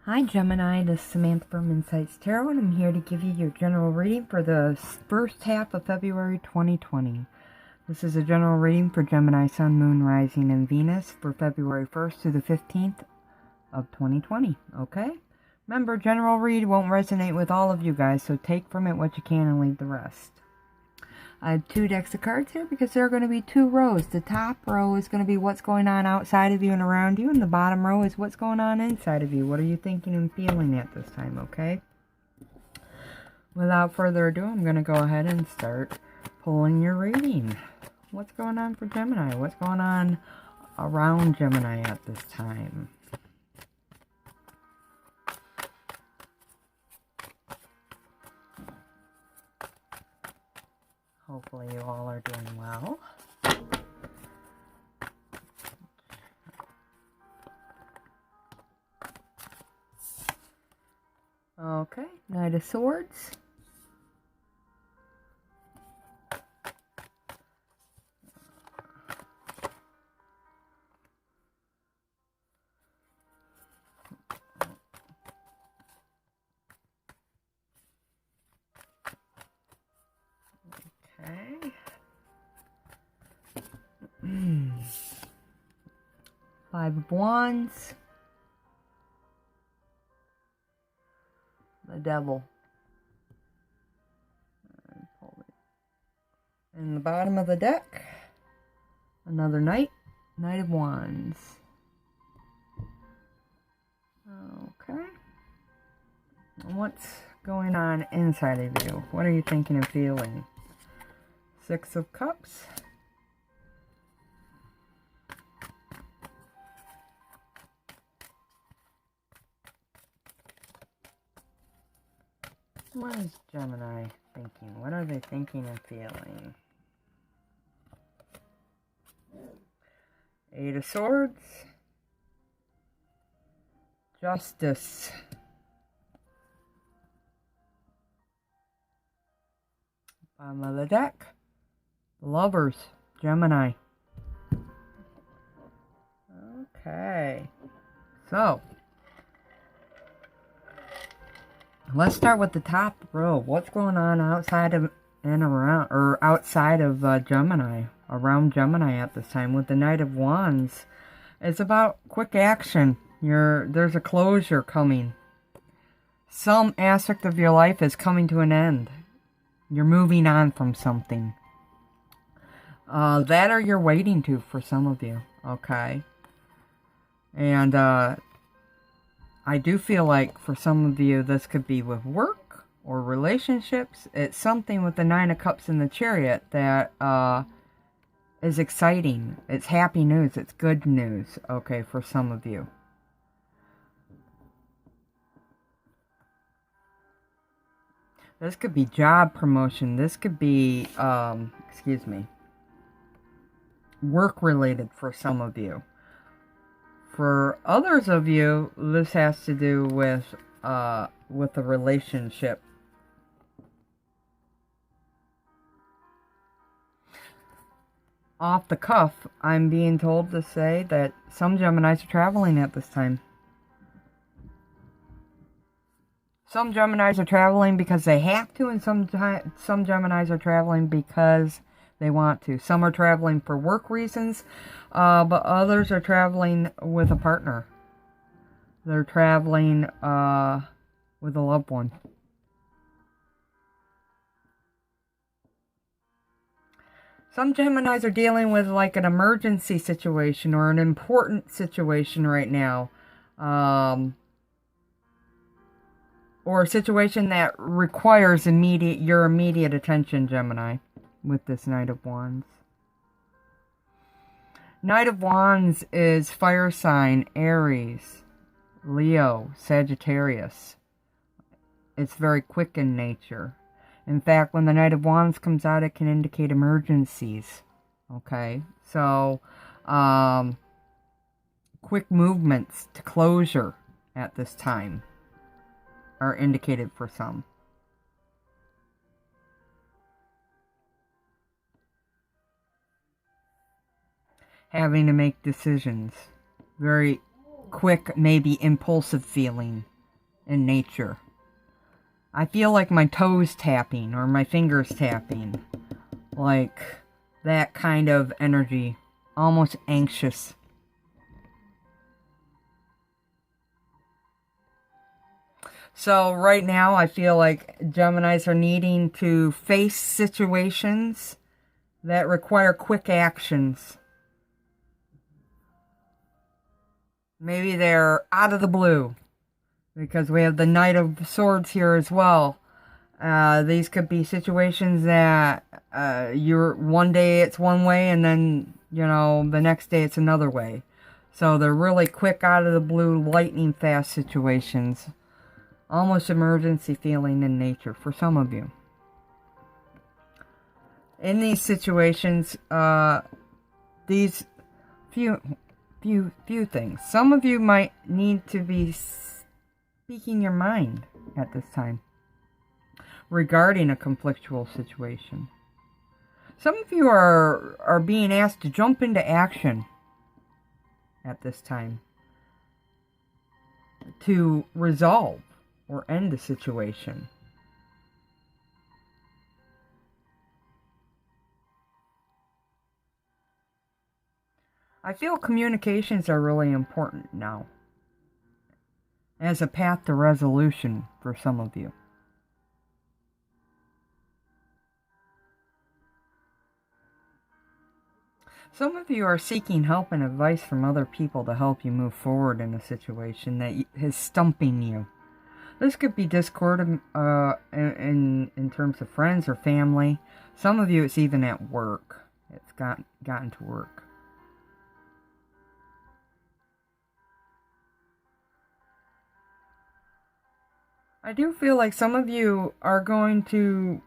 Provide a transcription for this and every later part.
Hi Gemini, this is Samantha from Insights Tarot, and I'm here to give you your general reading for the first half of February 2020. This is a general reading for Gemini, Sun, Moon, Rising, and Venus for February 1st to the 15th of 2020, okay? Remember, general read won't resonate with all of you guys, so take from it what you can and leave the rest. I have two decks of cards here because there are going to be two rows. The top row is going to be what's going on outside of you and around you, and the bottom row is what's going on inside of you. What are you thinking and feeling at this time, okay? Without further ado, I'm going to go ahead and start pulling your reading. What's going on for Gemini? What's going on around Gemini at this time? Hopefully you all are doing well. Okay, Knight of Swords. Okay. Five of Wands. The Devil. In the bottom of the deck, another Knight. Knight of Wands. Okay. What's going on inside of you? What are you thinking and feeling? Six of Cups. What is Gemini thinking? What are they thinking and feeling? Eight of Swords. Justice. Bottom of the deck. Lovers. Gemini. Okay. So, let's start with the top row. What's going on outside of and around, or outside of Gemini, around Gemini at this time with the Knight of Wands? It's about quick action. There's a closure coming. Some aspect of your life is coming to an end. You're moving on from something. That or you're waiting to for some of you. Okay. And I do feel like for some of you this could be with work or relationships. It's something with the Nine of Cups in the Chariot that is exciting. It's happy news. It's good news. Okay, for some of you. This could be job promotion. This could be, work related for some of you. For others of you, this has to do with a relationship. Off the cuff, I'm being told to say that some Geminis are traveling at this time. Some Geminis are traveling because they have to, and some Geminis are traveling because they want to. Some are traveling for work reasons, but others are traveling with a partner. They're traveling with a loved one. Some Geminis are dealing with like an emergency situation or an important situation right now. Or a situation that requires your immediate attention, Gemini, with this Knight of Wands. Knight of Wands is fire sign, Aries, Leo, Sagittarius. It's very quick in nature. In fact, when the Knight of Wands comes out, it can indicate emergencies. Okay, so quick movements to closure at this time are indicated for some. Having to make decisions. Very quick, maybe impulsive feeling in nature. I feel like my toes tapping or my fingers tapping. Like that kind of energy. Almost anxious. So right now I feel like Geminis are needing to face situations that require quick actions. Maybe they're out of the blue, because we have the Knight of Swords here as well. These could be situations that you're one day it's one way, and then, you know, the next day it's another way. So they're really quick, out of the blue, lightning fast situations. Almost emergency feeling in nature for some of you. In these situations, these few things. Some of you might need to be speaking your mind at this time regarding a conflictual situation. Some of you are being asked to jump into action at this time to resolve or end the situation. I feel communications are really important now as a path to resolution for some of you. Some of you are seeking help and advice from other people to help you move forward in a situation that is stumping you. This could be discord in terms of friends or family. Some of you, it's even at work. It's gotten to work. I do feel like some of you are going to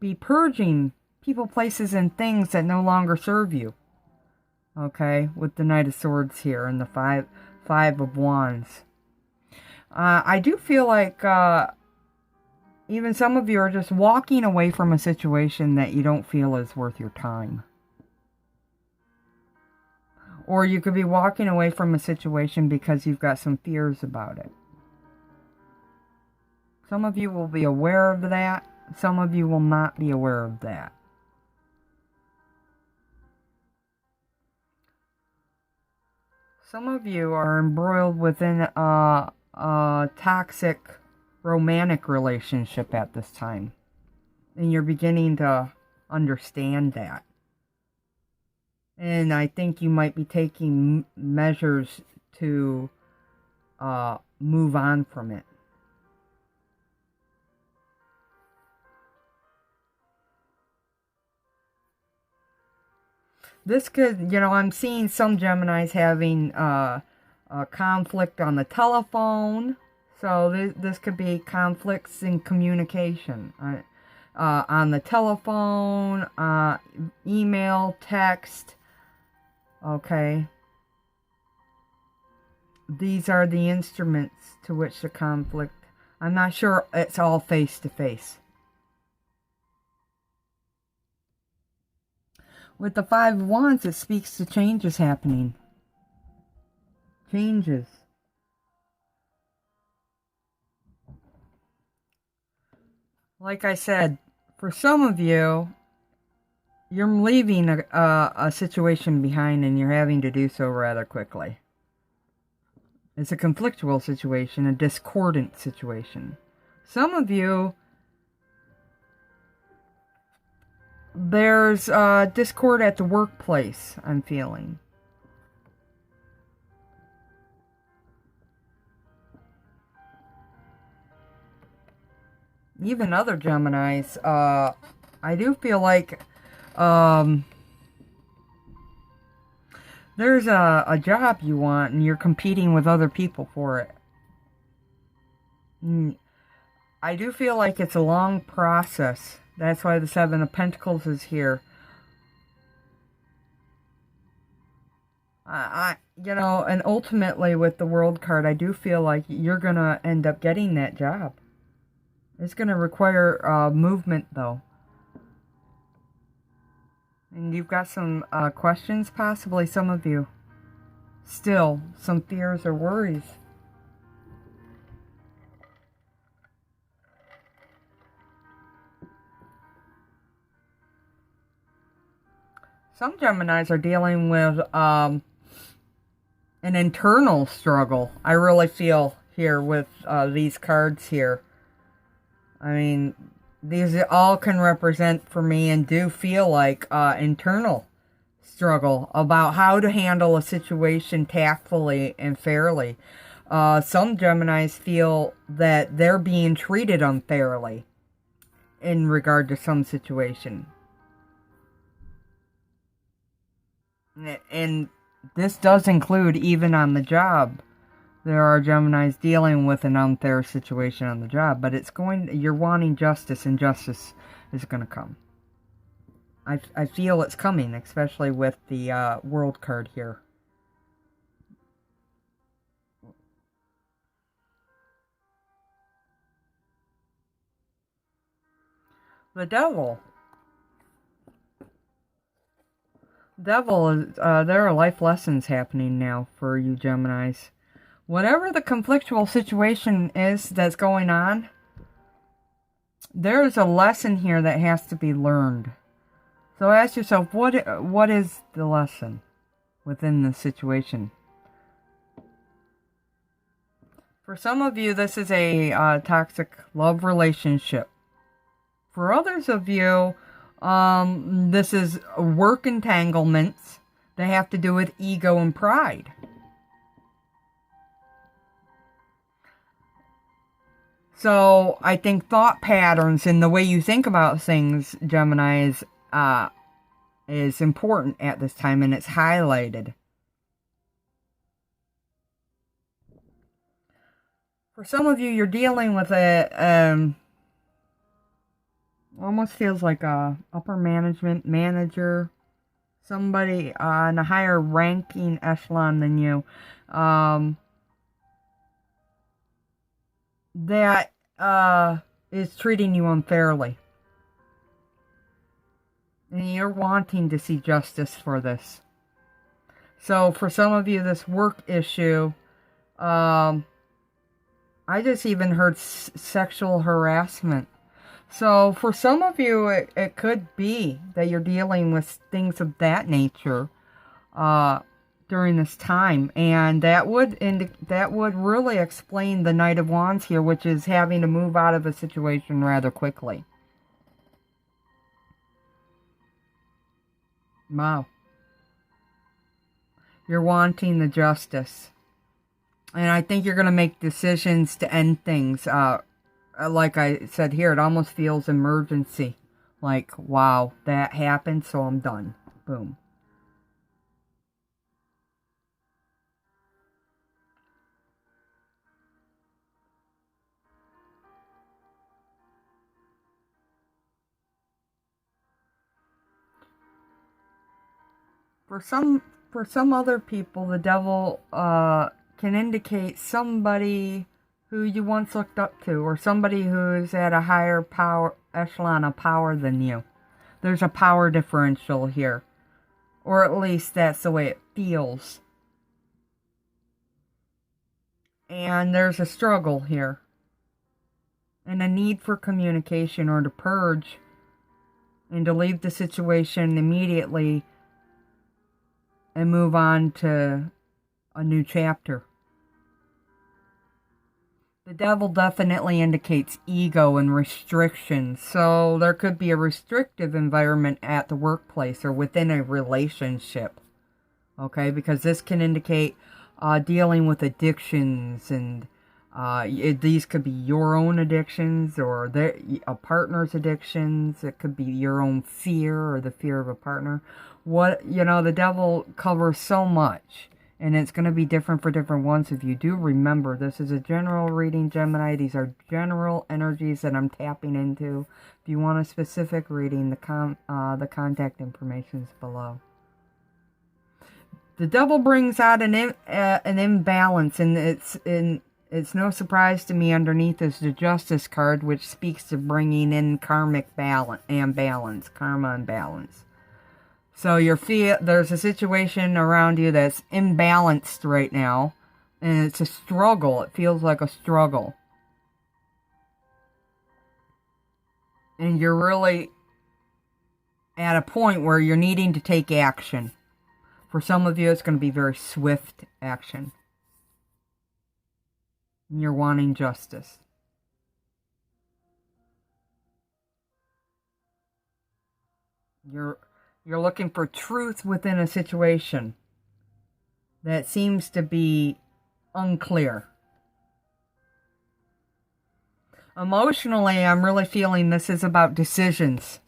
be purging people, places, and things that no longer serve you. Okay, with the Knight of Swords here and the Five of Wands. I do feel like even some of you are just walking away from a situation that you don't feel is worth your time. Or you could be walking away from a situation because you've got some fears about it. Some of you will be aware of that. Some of you will not be aware of that. Some of you are embroiled within a toxic romantic relationship at this time. And you're beginning to understand that. And I think you might be taking measures to move on from it. This could, you know, I'm seeing some Geminis having a conflict on the telephone. So this could be conflicts in communication. On the telephone, email, text. Okay. These are the instruments to which the conflict. I'm not sure it's all face to face. With the Five of Wands, it speaks to changes happening. Changes. Like I said, for some of you, you're leaving a situation behind and you're having to do so rather quickly. It's a conflictual situation, a discordant situation. Some of you, there's discord at the workplace, I'm feeling. Even other Geminis, I do feel like there's a job you want and you're competing with other people for it. I do feel like it's a long process. That's why the Seven of Pentacles is here. You know, and ultimately with the World card, I do feel like you're going to end up getting that job. It's going to require movement, though. And you've got some questions, possibly some of you. Still, some fears or worries. Some Geminis are dealing with an internal struggle. I really feel here with these cards here. I mean, these all can represent for me and do feel like internal struggle about how to handle a situation tactfully and fairly. Some Geminis feel that they're being treated unfairly in regard to some situation. And this does include even on the job. There are Geminis dealing with an unfair situation on the job, but you're wanting justice, and justice is going to come. I feel it's coming, especially with the World card here. The Devil. There are life lessons happening now for you Geminis. Whatever the conflictual situation is that's going on, there's a lesson here that has to be learned. So ask yourself, what is the lesson within the situation? For some of you, this is a toxic love relationship. For others of you, this is work entanglements that have to do with ego and pride. So I think thought patterns and the way you think about things, Gemini, is important at this time, and it's highlighted. For some of you, you're dealing with almost feels like a upper management manager, somebody in a higher ranking echelon than you, that is treating you unfairly. And you're wanting to see justice for this. So for some of you, this work issue, I just even heard sexual harassment. So for some of you, it could be that you're dealing with things of that nature during this time, and that would really explain the Knight of Wands here, which is having to move out of a situation rather quickly. Wow. You're wanting the justice. And I think you're going to make decisions to end things. Like I said here, it almost feels emergency. Like, wow, that happened, so I'm done. Boom. For some other people, the Devil can indicate somebody who you once looked up to, or somebody who's at a higher power echelon of power than you. There's a power differential here, or at least that's the way it feels. And there's a struggle here, and a need for communication, or to purge and to leave the situation immediately and move on to a new chapter. The Devil definitely indicates ego and restrictions. So there could be a restrictive environment at the workplace or within a relationship. Okay, because this can indicate dealing with addictions, and these could be your own addictions or a partner's addictions. It could be your own fear or the fear of a partner. The Devil covers so much, and it's going to be different for different ones of you. Do remember, this is a general reading, Gemini. These are general energies that I'm tapping into. If you want a specific reading, the contact information is below. The Devil brings out an imbalance, and it's no surprise to me underneath is the Justice card, which speaks to bringing in karmic balance and balance, karma and balance. So there's a situation around you that's imbalanced right now, and it's a struggle. It feels like a struggle. And you're really at a point where you're needing to take action. For some of you, it's going to be very swift action. You're wanting justice. You're looking for truth within a situation that seems to be unclear. Emotionally, I'm really feeling this is about decisions.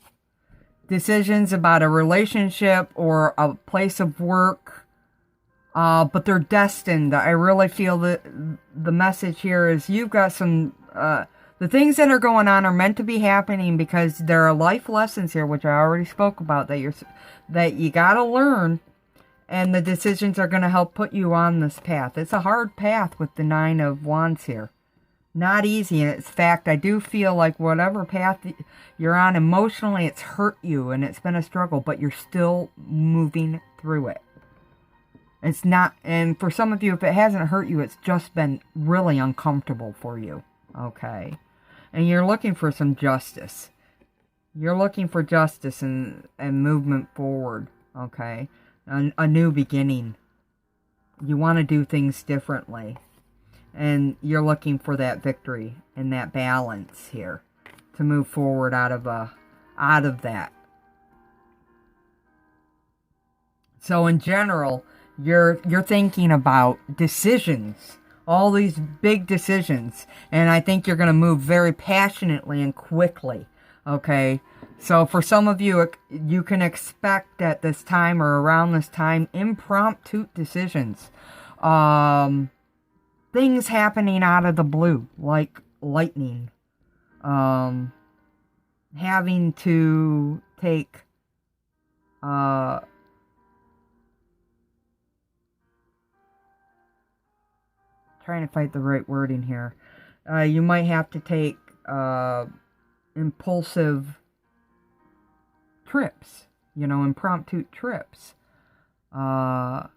Decisions about a relationship or a place of work. But they're destined. I really feel that the message here is you've got some... the things that are going on are meant to be happening because there are life lessons here, which I already spoke about, that you got to learn. And the decisions are going to help put you on this path. It's a hard path with the 9 of Wands here. Not easy. In fact, I do feel like whatever path you're on emotionally, it's hurt you and it's been a struggle, but you're still moving through it. It's not, and for some of you, if it hasn't hurt you, it's just been really uncomfortable for you. Okay. And you're looking for some justice. You're looking for justice and movement forward. Okay. A new beginning. You want to do things differently. And you're looking for that victory and that balance here to move forward out of that. So in general, you're thinking about decisions, all these big decisions, and I think you're going to move very passionately and quickly. Okay, so for some of you, you can expect at this time or around this time impromptu decisions. Things happening out of the blue, like lightning. Having to take trying to find the right wording here. You might have to take impulsive trips, impromptu trips. And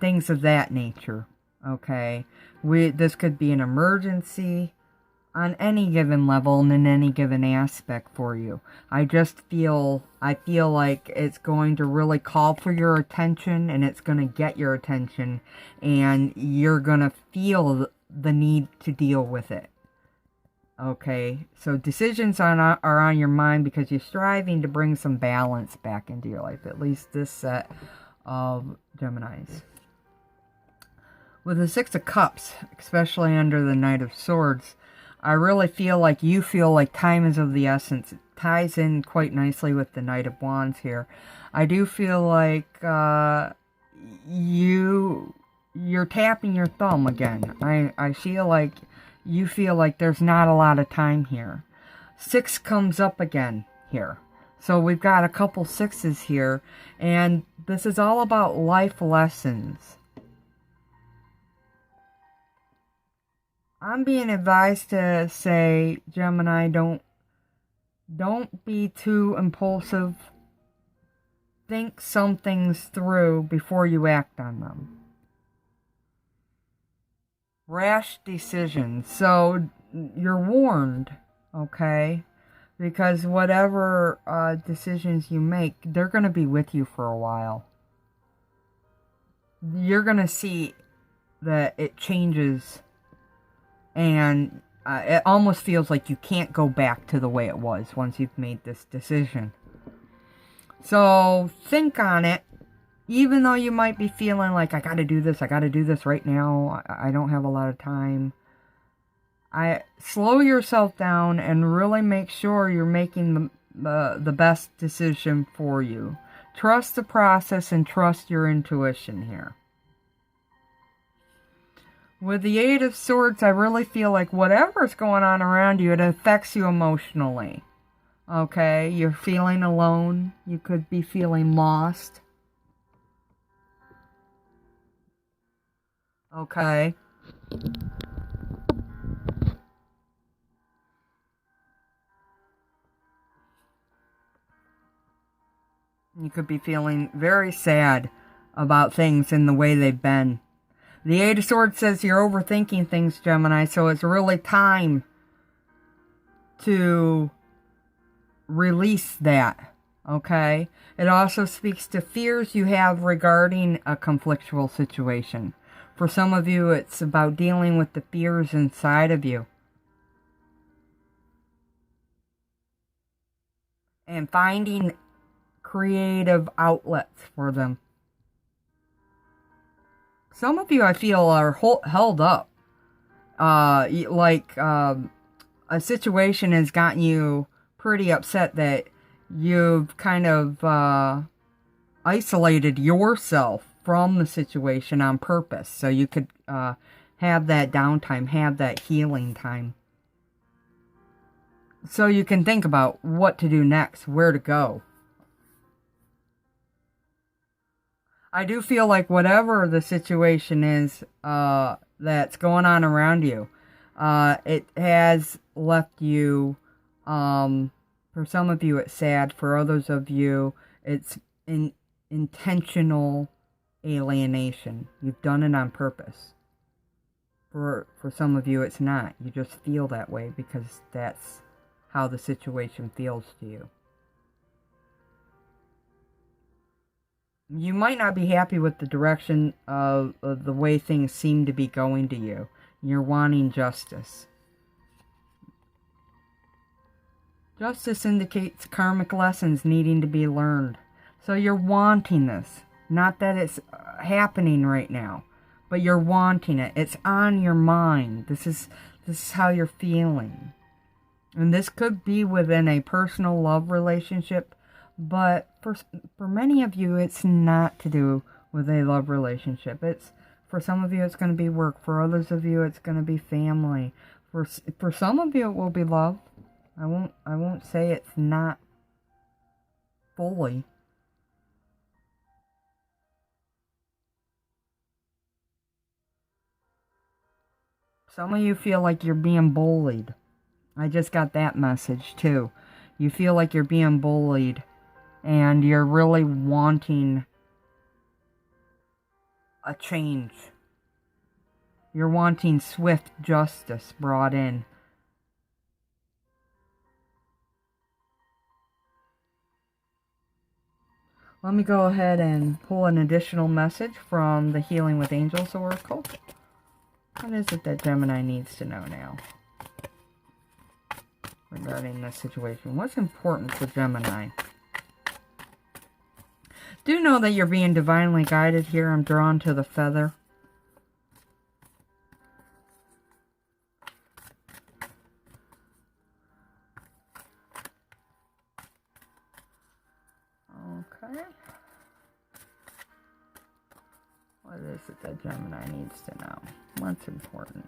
things of that nature. Okay, this could be an emergency on any given level and in any given aspect for you. I feel like it's going to really call for your attention, and it's going to get your attention, and you're going to feel the need to deal with it. Okay, so decisions are on your mind because you're striving to bring some balance back into your life, at least this set of Geminis. With the 6 of Cups, especially under the Knight of Swords, I really feel like you feel like time is of the essence. It ties in quite nicely with the Knight of Wands here. I do feel like you're tapping your thumb again. I feel like you feel like there's not a lot of time here. 6 comes up again here. So we've got a couple 6s here, and this is all about life lessons. I'm being advised to say, Gemini, don't be too impulsive. Think some things through before you act on them. Rash decisions. So you're warned, okay? Because whatever decisions you make, they're going to be with you for a while. You're going to see that it changes. And it almost feels like you can't go back to the way it was once you've made this decision. So think on it. Even though you might be feeling like, I got to do this right now. I don't have a lot of time. Slow yourself down and really make sure you're making the best decision for you. Trust the process and trust your intuition here. With the 8 of Swords, I really feel like whatever's going on around you, it affects you emotionally. Okay, you're feeling alone. You could be feeling lost. Okay. You could be feeling very sad about things in the way they've been. The 8 of Swords says you're overthinking things, Gemini, so it's really time to release that. Okay? It also speaks to fears you have regarding a conflictual situation. For some of you, it's about dealing with the fears inside of you and finding creative outlets for them. Some of you, I feel, are held up. A situation has gotten you pretty upset that you've kind of isolated yourself from the situation on purpose, so you could have that downtime, have that healing time, so you can think about what to do next, where to go. I do feel like whatever the situation is that's going on around you, it has left you, for some of you it's sad, for others of you it's intentional alienation. You've done it on purpose. For some of you it's not. You just feel that way because that's how the situation feels to you. You might not be happy with the direction of the way things seem to be going to you. You're wanting justice. Justice indicates karmic lessons needing to be learned. So you're wanting this. Not that it's happening right now, but you're wanting it. It's on your mind. This is how you're feeling. And this could be within a personal love relationship, but for many of you, it's not to do with a love relationship. It's, for some of you, it's going to be work. For others of you, it's going to be family. For some of you, it will be love. I won't say it's not fully. Some of you feel like you're being bullied. I just got that message too. You feel like you're being bullied and you're really wanting a change. You're wanting swift justice brought in. Let me go ahead and pull an additional message from the Healing with Angels Oracle. What is it that Gemini needs to know now regarding this situation? What's important for Gemini? Do know that you're being divinely guided here. I'm drawn to the feather. Okay. What is it that Gemini needs to know? What's important?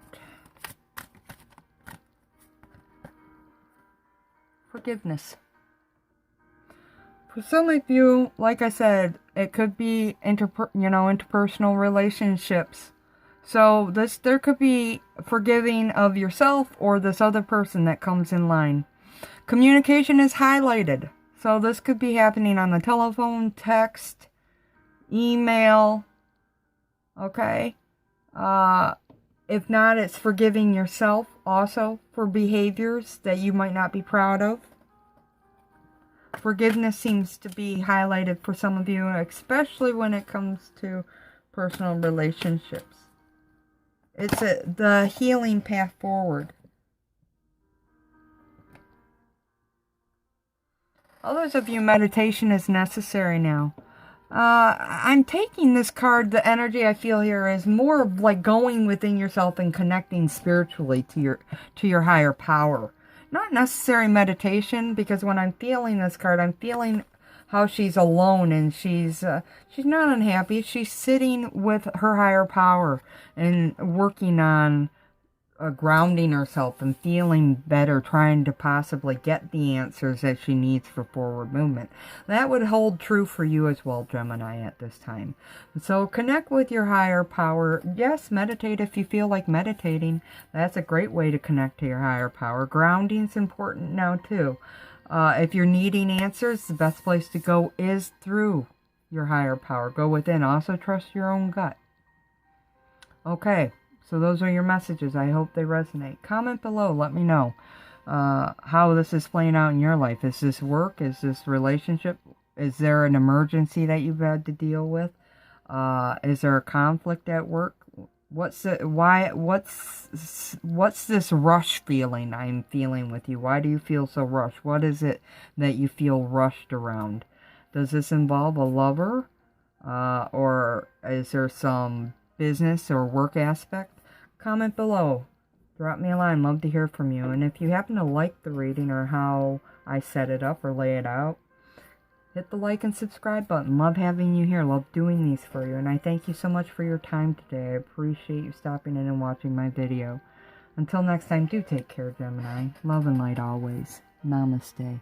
Forgiveness. For some of you, like I said, it could be interpersonal relationships. So there could be forgiving of yourself or this other person that comes in line. Communication is highlighted. So this could be happening on the telephone, text, email. Okay? If not, it's forgiving yourself also for behaviors that you might not be proud of. Forgiveness seems to be highlighted for some of you, especially when it comes to personal relationships. It's the healing path forward. Others of you, meditation is necessary now. I'm taking this card, the energy I feel here is more of like going within yourself and connecting spiritually to your higher power. Not necessary meditation, because when I'm feeling this card, I'm feeling how she's alone and she's not unhappy. She's sitting with her higher power and working on grounding herself and feeling better, trying to possibly get the answers that she needs for forward movement. That would hold true for you as well, Gemini, at this time. So connect with your higher power. Yes, meditate if you feel like meditating. That's a great way to connect to your higher power. Grounding's important now too. If you're needing answers, the best place to go is through your higher power. Go within. Also trust your own gut. Okay. So those are your messages. I hope they resonate. Comment below. Let me know. how this is playing out in your life. Is this work? Is this relationship? Is there an emergency that you've had to deal with? Is there a conflict at work? What's this rush feeling I'm feeling with you? Why do you feel so rushed? What is it that you feel rushed around? Does this involve a lover? Or is there some business or work aspect? Comment below. Drop me a line. Love to hear from you. And if you happen to like the reading or how I set it up or lay it out, hit the like and subscribe button. Love having you here. Love doing these for you. And I thank you so much for your time today. I appreciate you stopping in and watching my video. Until next time, do take care, Gemini. Love and light always. Namaste.